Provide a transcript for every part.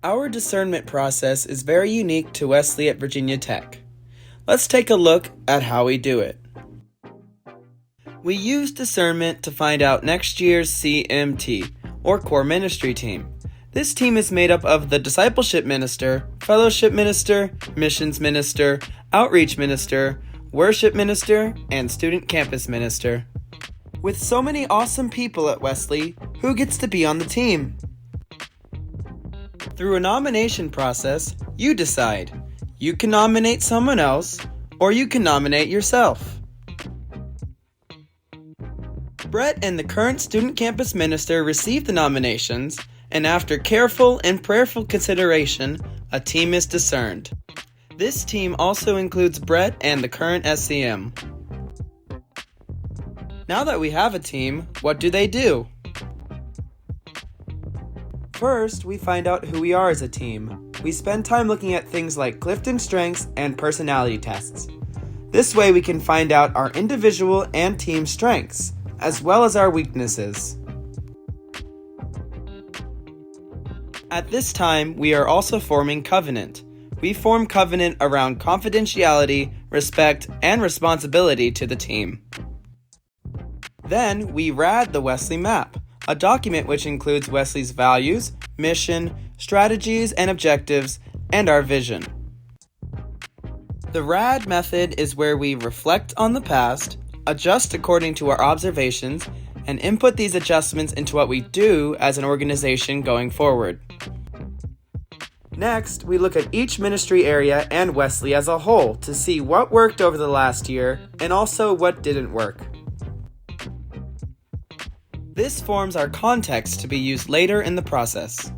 Our discernment process is very unique to Wesley at Virginia Tech. Let's take a look at how we do it. We use discernment to find out next year's CMT, or core ministry team. This team is made up of the discipleship minister, fellowship minister, missions minister, outreach minister, worship minister, and student campus minister. With so many awesome people at Wesley, who gets to be on the team? Through a nomination process, you decide. You can nominate someone else, or you can nominate yourself. Brett and the current student campus minister receive the nominations, and after careful and prayerful consideration, a team is discerned. This team also includes Brett and the current SCM. Now that we have a team, what do they do? First, we find out who we are as a team. We spend time looking at things like Clifton strengths and personality tests. This way we can find out our individual and team strengths, as well as our weaknesses. At this time, we are also forming covenant. We form covenant around confidentiality, respect, and responsibility to the team. Then, we RAD the Wesley map, a document which includes Wesley's values, mission, strategies and objectives, and our vision. The RAD method is where we reflect on the past, adjust according to our observations, and input these adjustments into what we do as an organization going forward. Next, we look at each ministry area and Wesley as a whole to see what worked over the last year and also what didn't work. This forms our context to be used later in the process.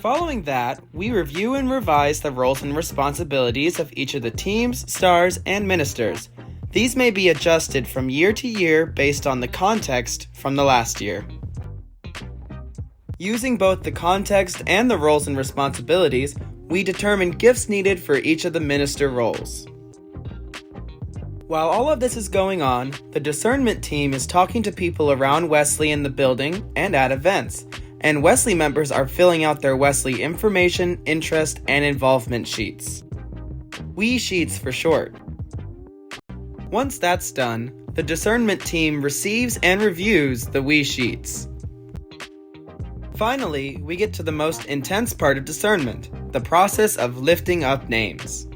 Following that, we review and revise the roles and responsibilities of each of the teams, stars, and ministers. These may be adjusted from year to year based on the context from the last year. Using both the context and the roles and responsibilities, we determine gifts needed for each of the minister roles. While all of this is going on, the discernment team is talking to people around Wesley in the building and at events, and Wesley members are filling out their Wesley information, interest, and involvement sheets. WE sheets for short. Once that's done, the discernment team receives and reviews the WE sheets. Finally, we get to the most intense part of discernment, the process of lifting up names.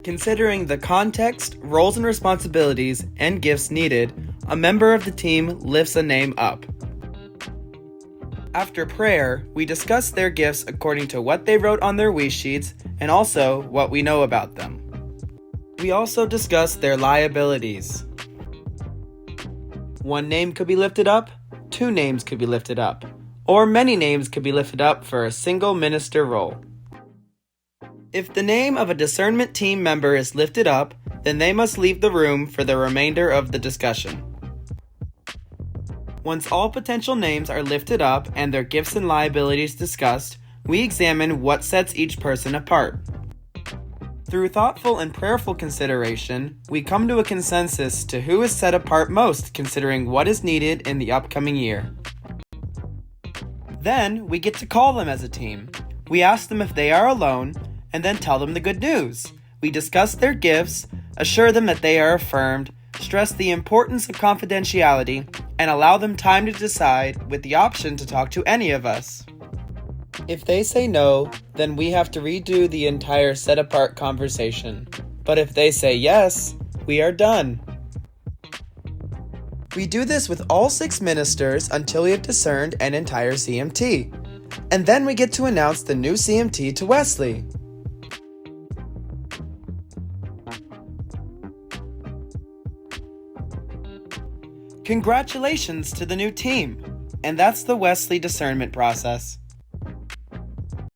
Considering the context, roles and responsibilities, and gifts needed, a member of the team lifts a name up. After prayer, we discuss their gifts according to what they wrote on their WE sheets and also what we know about them. We also discuss their liabilities. One name could be lifted up, 2 names could be lifted up, or many names could be lifted up for a single minister role. If the name of a discernment team member is lifted up, then they must leave the room for the remainder of the discussion. Once all potential names are lifted up and their gifts and liabilities discussed, we examine what sets each person apart. Through thoughtful and prayerful consideration, we come to a consensus to who is set apart most considering what is needed in the upcoming year. Then, we get to call them as a team. We ask them if they are alone, and then tell them the good news. We discuss their gifts, assure them that they are affirmed, stress the importance of confidentiality, and allow them time to decide with the option to talk to any of us. If they say no, then we have to redo the entire set-apart conversation. But if they say yes, we are done. We do this with all 6 ministers until we have discerned an entire CMT. And then we get to announce the new CMT to Wesley. Congratulations to the new team! And that's the Wesley discernment process.